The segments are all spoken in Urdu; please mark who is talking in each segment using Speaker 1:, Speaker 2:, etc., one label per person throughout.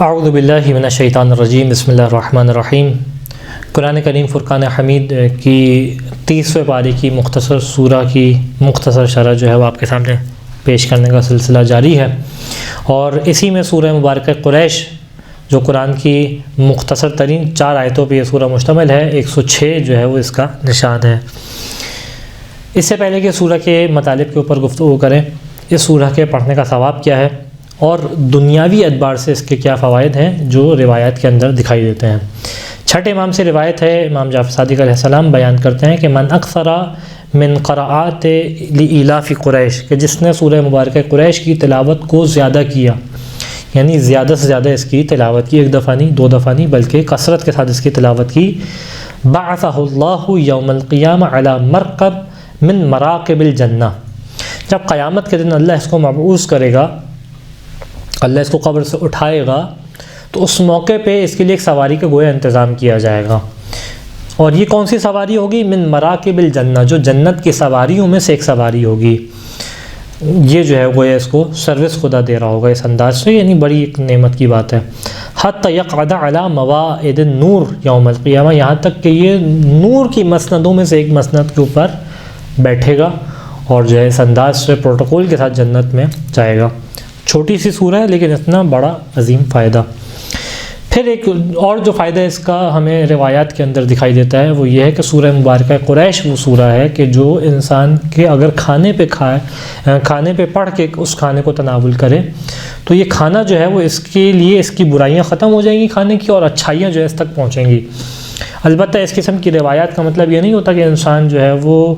Speaker 1: اعوذ باللہ من الشیطان الرجیم بسم اللہ الرحمن الرحیم۔ قرآن کریم فرقان حمید کی 30ویں پارے کی مختصر سورہ کی مختصر شرح جو ہے وہ آپ کے سامنے پیش کرنے کا سلسلہ جاری ہے، اور اسی میں سورہ مبارکہ قریش جو قرآن کی مختصر ترین 4 آیتوں پہ یہ سورہ مشتمل ہے، 106 جو ہے وہ اس کا نشان ہے۔ اس سے پہلے کہ سورہ کے مطالب کے اوپر گفتگو کریں، اس سورہ کے پڑھنے کا ثواب کیا ہے اور دنیاوی اعتبار سے اس کے کیا فوائد ہیں جو روایات کے اندر دکھائی دیتے ہیں۔ چھٹے امام سے روایت ہے، امام جعفر صادق علیہ السلام بیان کرتے ہیں کہ من اکثر من قراءات لإلاف قریش، کہ جس نے سورہ مبارکہ قریش کی تلاوت کو زیادہ کیا، یعنی زیادہ سے زیادہ اس کی تلاوت کی، 1 دفعہ نہیں 2 دفعہ نہیں بلکہ کثرت کے ساتھ اس کی تلاوت کی، بعثہ اللہ یوم القیامہ علی مرکب من مراکب الجنہ، جب قیامت کے دن اللہ اس کو مبعوث کرے گا، اللہ اس کو قبر سے اٹھائے گا، تو اس موقع پہ اس کے لیے ایک سواری کا گویا انتظام کیا جائے گا۔ اور یہ کون سی سواری ہوگی؟ من مراکب الجنہ، جو جنت کی سواریوں میں سے ایک سواری ہوگی۔ یہ جو ہے گویا اس کو سروس خدا دے رہا ہوگا اس انداز سے، یعنی بڑی ایک نعمت کی بات ہے۔ حتی یقعد علی مواعد النور یوم القیامہ، یہاں تک کہ یہ نور کی مسندوں میں سے ایک مسند کے اوپر بیٹھے گا اور جو ہے اس انداز سے پروٹوکول کے ساتھ جنت میں جائے گا۔ چھوٹی سی سورہ ہے لیکن اتنا بڑا عظیم فائدہ۔ پھر ایک اور جو فائدہ اس کا ہمیں روایات کے اندر دکھائی دیتا ہے وہ یہ ہے کہ سورہ مبارکہ قریش وہ سورہ ہے کہ جو انسان کے اگر کھانے پہ پڑھ کے اس کھانے کو تناول کرے تو یہ کھانا جو ہے وہ اس کے لیے اس کی برائیاں ختم ہو جائیں گی کھانے کی، اور اچھائیاں جو ہے اس تک پہنچیں گی۔ البتہ اس قسم کی روایات کا مطلب یہ نہیں ہوتا کہ انسان جو ہے وہ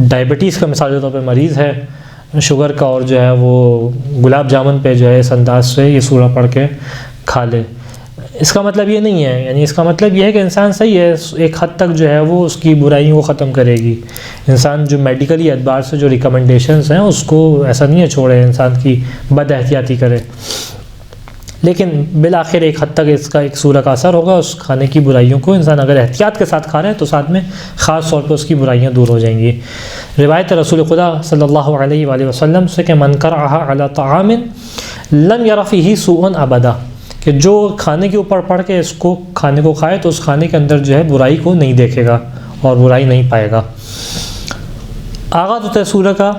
Speaker 1: ڈائبٹیز کا مثال کے طور پہ مریض ہے، شوگر کا، اور جو ہے وہ گلاب جامن پہ جو ہے اس انداز سے یہ سورہ پڑھ کے کھا لے۔ اس کا مطلب یہ نہیں ہے، یعنی اس کا مطلب یہ ہے کہ انسان صحیح ہے، ایک حد تک جو ہے وہ اس کی برائیوں کو ختم کرے گی۔ انسان جو میڈیکلی اعتبار سے جو ریکمنڈیشنز ہیں اس کو ایسا نہیں ہے چھوڑے انسان کی بد احتیاطی کرے، لیکن بالآخر ایک حد تک اس کا ایک سورہ کا اثر ہوگا، اس کھانے کی برائیوں کو انسان اگر احتیاط کے ساتھ کھا رہا ہے تو ساتھ میں خاص طور پہ اس کی برائیاں دور ہو جائیں گی۔ روایت رسول خدا صلی اللہ علیہ وآلہ وسلم سے کہ من قرأها علی طعام لم یر فیہ سوءا ابدا، کہ جو کھانے کے اوپر پڑھ کے اس کو کھانے کو کھائے تو اس کھانے کے اندر جو ہے برائی کو نہیں دیکھے گا اور برائی نہیں پائے گا۔ آغاز ہوتا ہے سورہ کا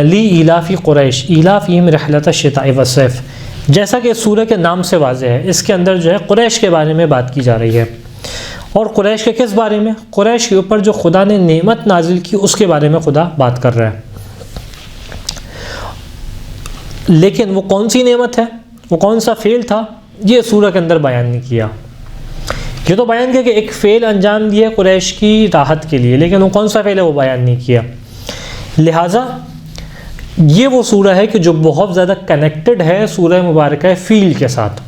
Speaker 1: لی ایلاف قریش، ایلاف یم رحلۃ الشتاء والصیف، جیسا کہ سورہ کے نام سے واضح ہے اس کے اندر جو ہے قریش کے بارے میں بات کی جا رہی ہے، اور قریش کے کس بارے میں؟ قریش کے اوپر جو خدا نے نعمت نازل کی اس کے بارے میں خدا بات کر رہا ہے۔ لیکن وہ کون سی نعمت ہے، وہ کون سا فعل تھا، یہ سورہ کے اندر بیان نہیں کیا۔ یہ تو بیان کیا کہ ایک فعل انجام دیا قریش کی راحت کے لیے، لیکن وہ کون سا فعل ہے وہ بیان نہیں کیا۔ لہٰذا یہ وہ سورہ ہے کہ جو بہت زیادہ کنیکٹڈ ہے سورہ مبارکہ فیل کے ساتھ۔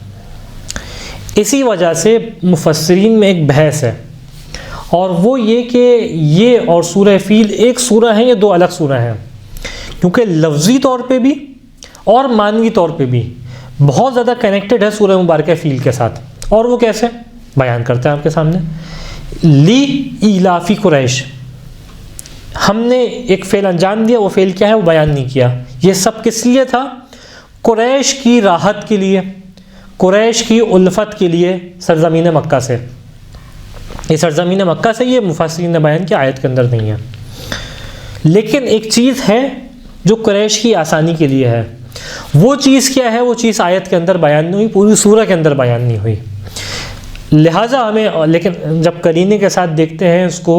Speaker 1: اسی وجہ سے مفسرین میں ایک بحث ہے، اور وہ یہ کہ یہ اور سورہ فیل ایک سورہ ہیں یا 2 الگ سورہ ہیں، کیونکہ لفظی طور پہ بھی اور معنوی طور پہ بھی بہت زیادہ کنیکٹڈ ہے سورہ مبارکہ فیل کے ساتھ۔ اور وہ کیسے بیان کرتے ہیں آپ کے سامنے؟ لی ایلافی قریش، ہم نے ایک فعل انجام دیا، وہ فعل کیا ہے وہ بیان نہیں کیا۔ یہ سب کس لیے تھا؟ قریش کی راحت کے لیے، قریش کی الفت کے لیے سرزمین مکہ سے۔ یہ سرزمین مکہ سے یہ مفسرین نے بیان کیا، آیت کے اندر نہیں ہے۔ لیکن ایک چیز ہے جو قریش کی آسانی کے لیے ہے، وہ چیز کیا ہے؟ وہ چیز آیت کے اندر بیان نہیں ہوئی، پوری سورہ کے اندر بیان نہیں ہوئی۔ لہٰذا ہمیں، لیکن جب قرینے کے ساتھ دیکھتے ہیں، اس کو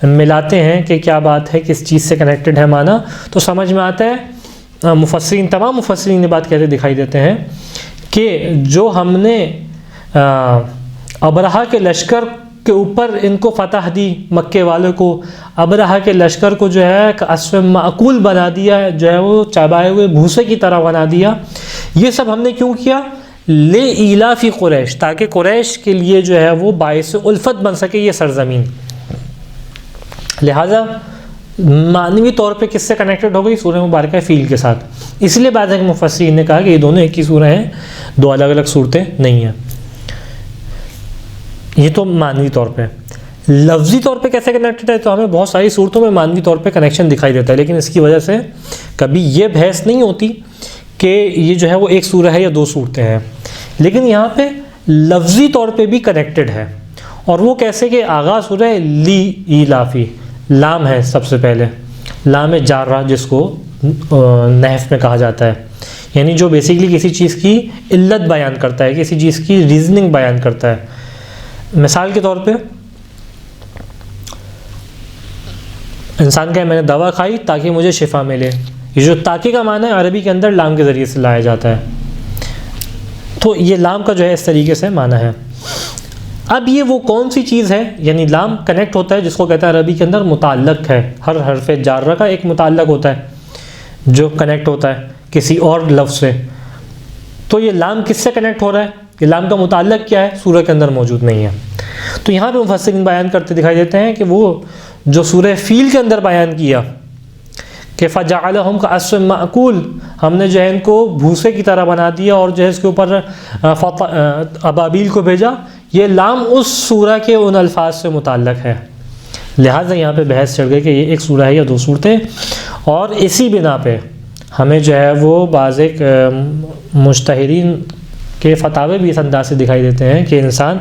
Speaker 1: ملاتے ہیں کہ کیا بات ہے، کس چیز سے کنیکٹڈ ہے معنی، تو سمجھ میں آتا ہے۔ مفسرین، تمام مفسرین یہ بات کہتے دکھائی دیتے ہیں کہ جو ہم نے ابرہہ کے لشکر کے اوپر ان کو فتح دی، مکے والوں کو ابرہہ کے لشکر کو جو ہے اسف معقول بنا دیا، جو ہے وہ چبائے ہوئے بھوسے کی طرح بنا دیا، یہ سب ہم نے کیوں کیا؟ لے ایلافی قریش، تاکہ قریش کے لیے جو ہے وہ باعث الفت بن سکے یہ سرزمین۔ لہٰذا معنوی طور پہ کس سے کنیکٹڈ ہو گئی؟ سورہ مبارکہ فیل کے ساتھ۔ اس لیے بعض مفسرین نے کہا کہ یہ دونوں ایک ہی سورہ ہیں، 2 الگ الگ صورتیں نہیں ہیں۔ یہ تو معنوی طور پہ۔ لفظی طور پہ کیسے کنیکٹڈ ہے؟ تو ہمیں بہت ساری صورتوں میں معنوی طور پہ کنیکشن دکھائی دیتا ہے، لیکن اس کی وجہ سے کبھی یہ بحث نہیں ہوتی کہ یہ جو ہے وہ ایک سورہ ہے یا دو صورتیں ہیں، لیکن یہاں پہ لفظی طور پہ بھی کنیکٹڈ ہے. اور وہ کیسے کہ آغاز ہو رہا ہے لی ایلافی، لام ہے سب سے پہلے، لام جارہ جس کو نحو میں کہا جاتا ہے، یعنی جو بیسیکلی کسی چیز کی علت بیان کرتا ہے، کسی چیز کی ریزننگ بیان کرتا ہے. مثال کے طور پہ انسان کہے میں نے دوا کھائی تاکہ مجھے شفا ملے، یہ جو تاکہ کا معنی ہے عربی کے اندر لام کے ذریعے سے لایا جاتا ہے، تو یہ لام کا جو ہے اس طریقے سے معنی ہے. اب یہ وہ کون سی چیز ہے، یعنی لام کنیکٹ ہوتا ہے جس کو کہتا ہے عربی کے اندر متعلق ہے، ہر حرف جارہ کا ایک متعلق ہوتا ہے جو کنیکٹ ہوتا ہے کسی اور لفظ سے. تو یہ لام کس سے کنیکٹ ہو رہا ہے، یہ لام کا متعلق کیا ہے، سورہ کے اندر موجود نہیں ہے. تو یہاں پہ مفسرین بیان کرتے دکھائی دیتے ہیں کہ وہ جو سورہ فیل کے اندر بیان کیا کہ فَجَعَلَهُمْ كَعَصْفٍ مَأْكُولٍ، ہم نے جو ہے ان کو بھوسے کی طرح بنا دیا اور جو ہے اس کے اوپر ابابیل کو بھیجا، یہ لام اس سورہ کے ان الفاظ سے متعلق ہے. لہٰذا یہاں پہ بحث چڑھ گئی کہ یہ ایک سورہ ہے یا دو صورتیں. اور اسی بنا پہ ہمیں جو ہے وہ بعض ایک مجتہدین کے فتاوے بھی اس انداز سے دکھائی دیتے ہیں کہ انسان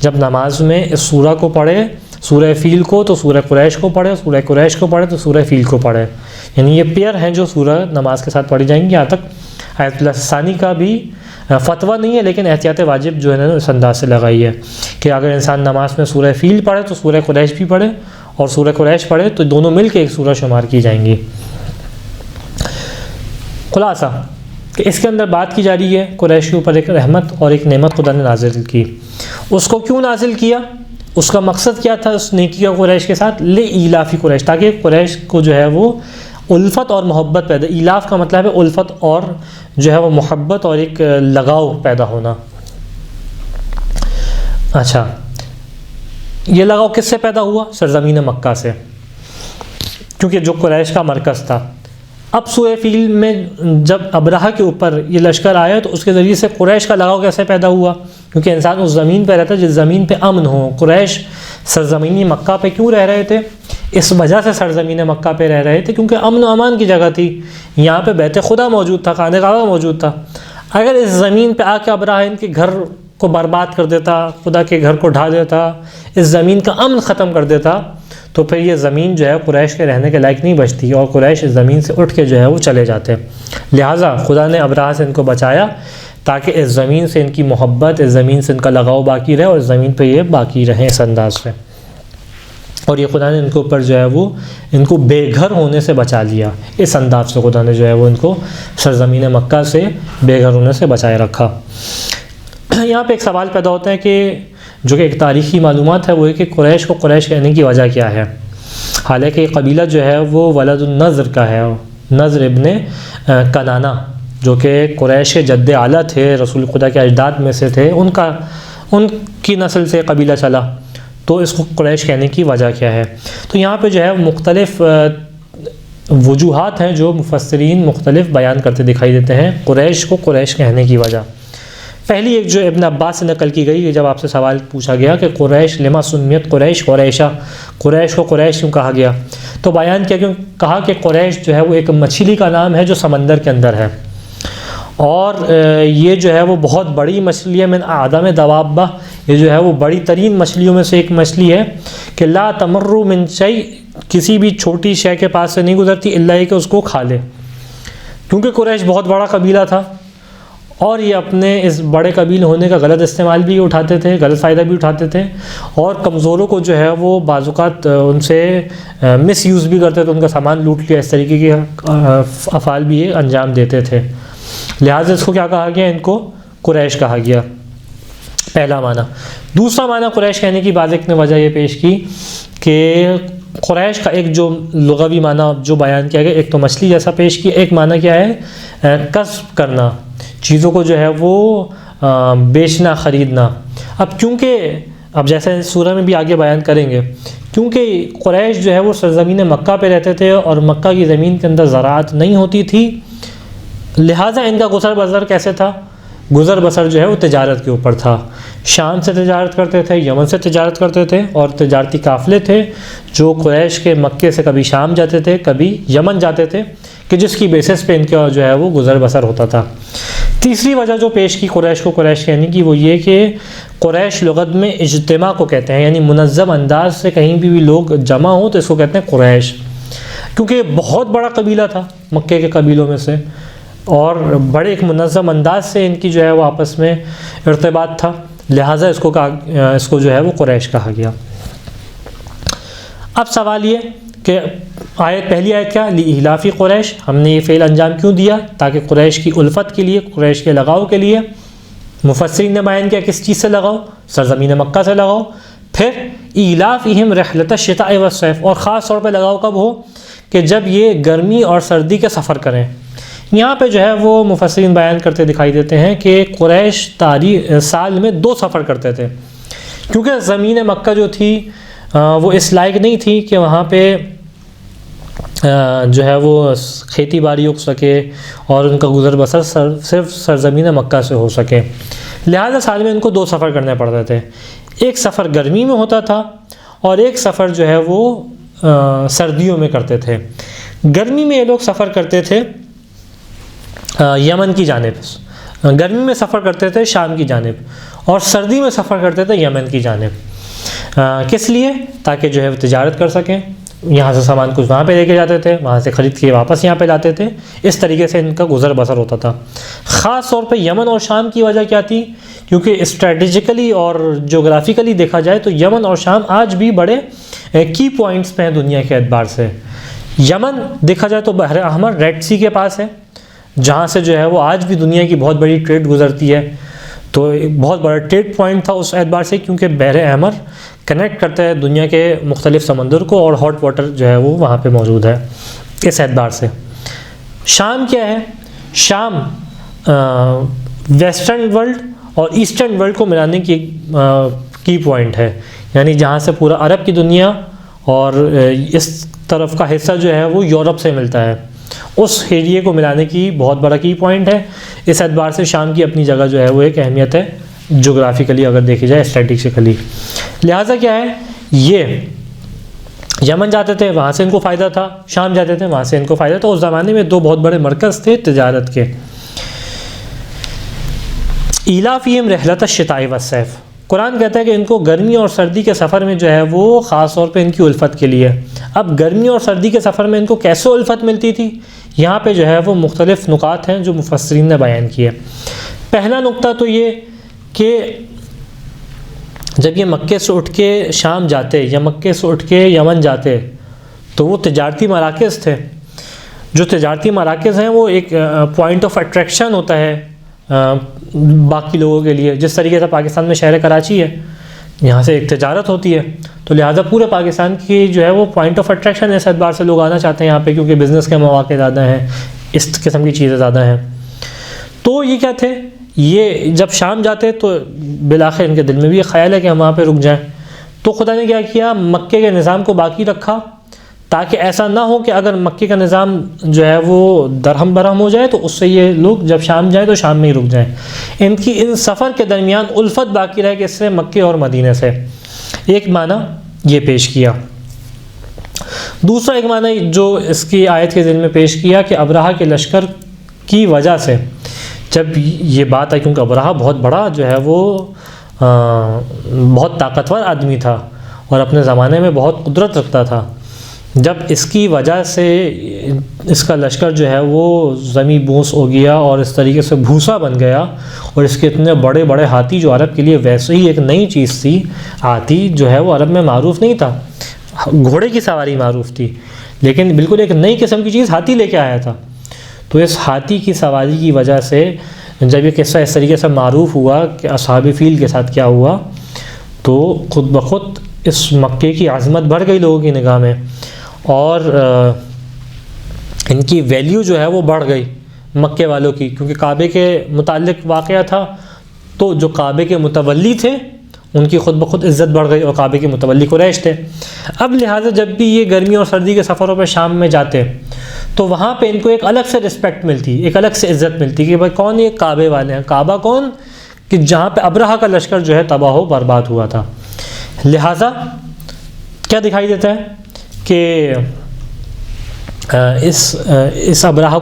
Speaker 1: جب نماز میں اس سورہ کو پڑھے، سورہ فیل کو، تو سورہ قریش کو پڑھے، سورہ قریش کو پڑھے تو سورہ فیل کو پڑھے. یعنی یہ پیئر ہیں جو سورہ نماز کے ساتھ پڑھی جائیں گی. یہاں تک آیت اللہ ثانی کا بھی فتویٰ نہیں ہے، لیکن احتیاط واجب جو ہے نا اس انداز سے لگائی ہے کہ اگر انسان نماز میں سورہ فیل پڑھے تو سورہ قریش بھی پڑھے، اور سورہ قریش پڑھے تو دونوں مل کے ایک سورہ شمار کی جائیں گی. خلاصہ کہ اس کے اندر بات کی جا رہی ہے قریش کے اوپر ایک رحمت اور ایک نعمت خدا نے نازل کی. اس کو کیوں نازل کیا، اس کا مقصد کیا تھا اس نیکی کا قریش کے ساتھ، لِإِيلَافِ قریش، تاکہ قریش کو جو ہے وہ الفت اور محبت پیدا، ایلاف کا مطلب ہے الفت اور جو ہے وہ محبت اور ایک لگاؤ پیدا ہونا. اچھا، یہ لگاؤ کس سے پیدا ہوا، سرزمین مکہ سے، کیونکہ جو قریش کا مرکز تھا. اب سورہ فیل میں جب ابرہہ کے اوپر یہ لشکر آیا تو اس کے ذریعے سے قریش کا لگاؤ کیسے پیدا ہوا، کیونکہ انسان اس زمین پہ رہتا ہے جس زمین پہ امن ہو. قریش سرزمینی مکہ پہ کیوں رہ رہے تھے، اس وجہ سے سرزمین مکہ پہ رہ رہے تھے کیونکہ امن و امان کی جگہ تھی. یہاں پہ بیت خدا موجود تھا، خانہ کعبہ موجود تھا. اگر اس زمین پہ آ کے ابرہہ ان کے گھر کو برباد کر دیتا، خدا کے گھر کو ڈھا دیتا، اس زمین کا امن ختم کر دیتا، تو پھر یہ زمین جو ہے قریش کے رہنے کے لائق نہیں بچتی اور قریش اس زمین سے اٹھ کے جو ہے وہ چلے جاتے. لہٰذا خدا نے ابرہہ سے ان کو بچایا تاکہ اس زمین سے ان کی محبت، اس زمین سے ان کا لگاؤ باقی رہے اور اس زمین پہ یہ باقی رہیں اس انداز سے. اور یہ خدا نے ان کے اوپر جو ہے وہ ان کو بے گھر ہونے سے بچا لیا. اس انداز سے خدا نے جو ہے وہ ان کو سرزمین مکہ سے بے گھر ہونے سے بچائے رکھا. یہاں پہ ایک سوال پیدا ہوتا ہے کہ جو کہ ایک تاریخی معلومات ہے وہ ہے کہ قریش کو قریش کہنے کی وجہ کیا ہے. حالانکہ یہ قبیلہ جو ہے وہ ولد النضر کا ہے، نضر ابن کنانہ، جو کہ قریش کے جد اعلیٰ تھے، رسول خدا کے اجداد میں سے تھے، ان کی نسل سے قبیلہ چلا. تو اس کو قریش کہنے کی وجہ کیا ہے. تو یہاں پہ جو ہے مختلف وجوہات ہیں جو مفسرین مختلف بیان کرتے دکھائی دیتے ہیں قریش کو قریش کہنے کی وجہ. پہلی ایک جو ابن عباس سے نقل کی گئی، جب آپ سے سوال پوچھا گیا کہ قریش لما سمیت قریش قریشہ، قریش کو قریش کیوں کہا گیا، تو بیان کیا کیوں کہا کہ قریش جو ہے وہ ایک مچھلی کا نام ہے جو سمندر کے اندر ہے، اور یہ جو ہے وہ بہت بڑی مچھلی ہے، من اعظم دوابہ، یہ جو ہے وہ بڑی ترین مچھلیوں میں سے ایک مچھلی ہے کہ لا تمر من شیء، کسی بھی چھوٹی شے کے پاس سے نہیں گزرتی الا یہ کہ اس کو کھا لے. کیونکہ قریش بہت بڑا قبیلہ تھا اور یہ اپنے اس بڑے قبیل ہونے کا غلط استعمال بھی اٹھاتے تھے، غلط فائدہ بھی اٹھاتے تھے، اور کمزوروں کو جو ہے وہ بعض اوقات ان سے مس یوز بھی کرتے تھے، ان کا سامان لوٹ لیا، اس طریقے کے افعال بھی یہ انجام دیتے تھے. لہٰذا اس کو کیا کہا گیا، ان کو قریش کہا گیا. پہلا معنی. دوسرا معنی قریش کہنے کی بعض ایک نے وجہ یہ پیش کی کہ قریش کا ایک جو لغوی معنی جو بیان کیا گیا، ایک تو مچھلی جیسا پیش کیا، ایک معنی کیا ہے، کسب کرنا، چیزوں کو جو ہے وہ بیچنا، خریدنا. اب کیونکہ اب جیسے سورہ میں بھی آگے بیان کریں گے، کیونکہ قریش جو ہے وہ سرزمین مکہ پہ رہتے تھے اور مکہ کی زمین کے اندر زراعت نہیں ہوتی تھی، لہٰذا ان کا گزر بسر کیسے تھا، گزر بسر جو ہے وہ تجارت کے اوپر تھا. شام سے تجارت کرتے تھے، یمن سے تجارت کرتے تھے، اور تجارتی قافلے تھے جو قریش کے مکے سے کبھی شام جاتے تھے، کبھی یمن جاتے تھے، کہ جس کی بیسس پہ ان کا جو ہے وہ گزر بسر ہوتا تھا۔ تیسری وجہ جو پیش کی قریش کو قریش کہنے کی وہ یہ کہ قریش لغت میں اجتماع کو کہتے ہیں، یعنی منظم انداز سے کہیں بھی لوگ جمع ہوں تو اس کو کہتے ہیں قریش، کیونکہ بہت بڑا قبیلہ تھا مکے کے قبیلوں میں سے، اور بڑے ایک منظم انداز سے ان کی جو ہے وہ آپس میں ارتباط تھا، لہٰذا اس کو جو ہے وہ قریش کہا گیا۔ اب سوال یہ کہ پہلی آیت کیا، لِإِلَافِ قریش، ہم نے یہ فعل انجام کیوں دیا؟ تاکہ قریش کی الفت کے لیے، قریش کے لگاؤ کے لیے۔ مفسرین نے بیان کیا کس چیز سے لگاؤ؟ سرزمین مکہ سے لگاؤ۔ پھر إِلَافِهِمْ رِحْلَةَ الشِّتَاءِ وَالصَّيْفِ، اور خاص طور پہ لگاؤ کب ہو؟ کہ جب یہ گرمی اور سردی کا سفر کریں۔ یہاں پہ جو ہے وہ مفسرین بیان کرتے دکھائی دیتے ہیں کہ قریش سال میں 2 سفر کرتے تھے، کیونکہ زمین مکہ جو تھی وہ اس لائق نہیں تھی کہ وہاں پہ جو ہے وہ کھیتی باڑی اگ سکے اور ان کا گزر بسر صرف سرزمین مکہ سے ہو سکے، لہذا سال میں ان کو 2 سفر کرنے پڑتے تھے۔ ایک سفر گرمی میں ہوتا تھا اور ایک سفر جو ہے وہ سردیوں میں کرتے تھے۔ گرمی میں یہ لوگ سفر کرتے تھے یمن کی جانب، گرمی میں سفر کرتے تھے شام کی جانب، اور سردی میں سفر کرتے تھے یمن کی جانب۔ کس لیے؟ تاکہ جو ہے وہ تجارت کر سکیں، یہاں سے سامان کچھ وہاں پہ لے کے جاتے تھے، وہاں سے خرید کے واپس یہاں پہ لاتے تھے، اس طریقے سے ان کا گزر بسر ہوتا تھا۔ خاص طور پہ یمن اور شام کی وجہ کیا تھی؟ کیونکہ اسٹریٹجیکلی اور جغرافیکلی دیکھا جائے تو یمن اور شام آج بھی بڑے کی پوائنٹس پہ ہیں دنیا کے اعتبار سے۔ یمن دیکھا جائے تو بحر احمر ریڈ سی کے پاس ہے، جہاں سے جو ہے وہ آج بھی دنیا کی بہت بڑی ٹریڈ گزرتی ہے، تو ایک بہت بڑا ٹریڈ پوائنٹ تھا اس اعتبار سے، کیونکہ بحر احمر کنیکٹ کرتا ہے دنیا کے مختلف سمندر کو، اور ہاٹ واٹر جو ہے وہ وہاں پہ موجود ہے اس اعتبار سے۔ شام کیا ہے؟ شام ویسٹرن ورلڈ اور ایسٹرن ورلڈ کو ملانے کی پوائنٹ ہے، یعنی جہاں سے پورا عرب کی دنیا اور اس طرف کا حصہ جو ہے وہ یورپ سے ملتا ہے، اس ایریے کو ملانے کی بہت بڑا کی پوائنٹ ہے۔ اس اعتبار سے شام کی اپنی جگہ جو ہے وہ ایک اہمیت ہے جغرافیکلی اگر دیکھی جائے، اسٹریٹجکلی۔ لہٰذا کیا ہے، یہ یمن جاتے تھے وہاں سے ان کو فائدہ تھا، شام جاتے تھے وہاں سے ان کو فائدہ تھا۔ اس زمانے میں 2 بہت بڑے مرکز تھے تجارت کے۔ إِلَافِهِمْ رِحْلَةَ الشِّتَاءِ وَالصَّيْفِ، قرآن کہتا ہے کہ ان کو گرمی اور سردی کے سفر میں جو ہے وہ خاص طور پہ ان کی الفت کے لیے۔ اب گرمی اور سردی کے سفر میں ان کو کیسے الفت ملتی تھی؟ یہاں پہ جو ہے وہ مختلف نکات ہیں جو مفسرین نے بیان کیے۔ پہلا نقطہ تو یہ کہ جب یہ مکے سے اٹھ کے شام جاتے یا مکے سے اٹھ کے یمن جاتے تو وہ تجارتی مراکز تھے۔ جو تجارتی مراکز ہیں وہ ایک پوائنٹ آف اٹریکشن ہوتا ہے باقی لوگوں کے لیے، جس طریقے سے پاکستان میں شہر کراچی ہے، یہاں سے ایک تجارت ہوتی ہے، تو لہٰذا پورے پاکستان کی جو ہے وہ پوائنٹ آف اٹریکشن ہے، اس اعتبار سے لوگ آنا چاہتے ہیں یہاں پہ، کیونکہ بزنس کے مواقع زیادہ ہیں، اس قسم کی چیزیں زیادہ ہیں۔ تو یہ کیا تھے، یہ جب شام جاتے تو بالآخر ان کے دل میں بھی یہ خیال ہے کہ ہم وہاں پہ رک جائیں، تو خدا نے کیا کیا، مکے کے نظام کو باقی رکھا، تاکہ ایسا نہ ہو کہ اگر مکے کا نظام جو ہے وہ درہم برہم ہو جائے تو اس سے یہ لوگ جب شام جائیں تو شام میں ہی رک جائیں، ان سفر کے درمیان الفت باقی رہے کہ اس سے مکے اور مدینہ سے۔ ایک معنی یہ پیش کیا۔ دوسرا ایک معنی جو اس کی آیت کے ذیل میں پیش کیا کہ ابرہہ کے لشکر کی وجہ سے جب یہ بات ہے، کیونکہ ابرہہ بہت بڑا جو ہے وہ بہت طاقتور آدمی تھا اور اپنے زمانے میں بہت قدرت رکھتا تھا، جب اس کی وجہ سے اس کا لشکر جو ہے وہ زمیں بوس ہو گیا اور اس طریقے سے بھوسا بن گیا، اور اس کے اتنے بڑے بڑے ہاتھی جو عرب کے لیے ویسے ہی ایک نئی چیز تھی، ہاتھی جو ہے وہ عرب میں معروف نہیں تھا، گھوڑے کی سواری معروف تھی، لیکن بالکل ایک نئی قسم کی چیز ہاتھی لے کے آیا تھا۔ تو اس ہاتھی کی سواری کی وجہ سے جب یہ قصہ اس طریقے سے معروف ہوا کہ اصحاب فیل کے ساتھ کیا ہوا، تو خود بخود اس مکے کی عظمت بڑھ گئی لوگوں کی نگاہ میں، اور ان کی ویلیو جو ہے وہ بڑھ گئی مکے والوں کی، کیونکہ کعبے کے متعلق واقعہ تھا، تو جو کعبے کے متولی تھے ان کی خود بخود عزت بڑھ گئی، اور کعبے کے متولی قریش تھے۔ اب لہٰذا جب بھی یہ گرمی اور سردی کے سفروں پہ شام میں جاتے تو وہاں پہ ان کو ایک الگ سے رسپیکٹ ملتی، ایک الگ سے عزت ملتی کہ بھائی کون یہ کعبے والے ہیں، کعبہ کون، کہ جہاں پہ ابرہہ کا لشکر جو ہے تباہ و برباد ہوا تھا۔ لہٰذا کیا دکھائی دیتا ہے کہ اس ابرہہ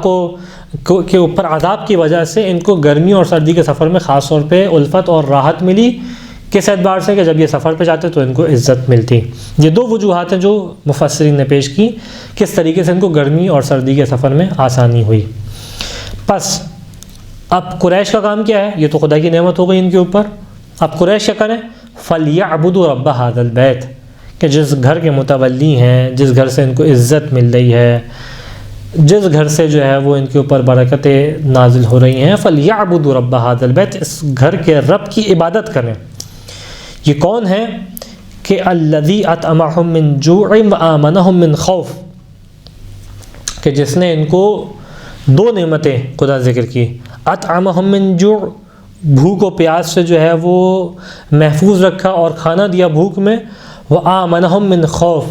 Speaker 1: کے اوپر عذاب کی وجہ سے ان کو گرمی اور سردی کے سفر میں خاص طور پہ الفت اور راحت ملی، کس اعتبار سے کہ جب یہ سفر پہ جاتے تو ان کو عزت ملتی۔ یہ دو وجوہات ہیں جو مفسرین نے پیش کی، کس طریقے سے ان کو گرمی اور سردی کے سفر میں آسانی ہوئی۔ پس اب قریش کا کام کیا ہے؟ یہ تو خدا کی نعمت ہو گئی ان کے اوپر، اب قریش کیا کریں؟ فَلْيَعْبُدُوا رَبَّ هَذَا الْبَيْتِ، کہ جس گھر کے متولی ہیں، جس گھر سے ان کو عزت مل رہی ہے، جس گھر سے جو ہے وہ ان کے اوپر برکتیں نازل ہو رہی ہیں، فَلْيَعْبُدُوا رَبَّ هَذَا الْبَيْتِ، اس گھر کے رب کی عبادت کریں۔ یہ کون ہے؟ کہ الَّذِي أَطْعَمَهُم مِّن جُوعٍ وَآمَنَهُم مِّن خَوْفٍ، کہ جس نے ان کو دو نعمتیں خدا ذکر کی، اطعمہم من جوع، بھوک و پیاس سے جو ہے وہ محفوظ رکھا اور کھانا دیا بھوک میں، وآمنہم من خوف،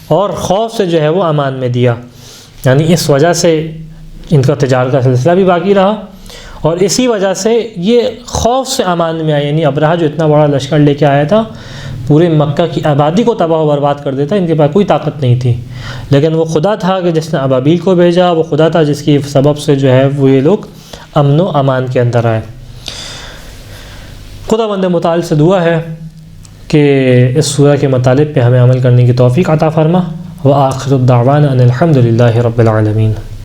Speaker 1: اور خوف سے جو ہے وہ امان میں دیا، یعنی اس وجہ سے ان کا تجارت کا سلسلہ بھی باقی رہا، اور اسی وجہ سے یہ خوف سے امان میں آئے۔ یعنی ابرہہ جو اتنا بڑا لشکر لے کے آیا تھا، پورے مکہ کی آبادی کو تباہ و برباد کر دیتا، ان کے پاس کوئی طاقت نہیں تھی، لیکن وہ خدا تھا کہ جس نے ابابیل کو بھیجا، وہ خدا تھا جس کی سبب سے جو ہے وہ یہ لوگ امن و امان کے اندر آئے۔ خدا بند متعال سے دعا ہے کہ اس سورہ کے مطالب پہ ہمیں عمل کرنے کی توفیق عطا فرما، وآخر الدعوانا ان الحمد للہ رب العالمین۔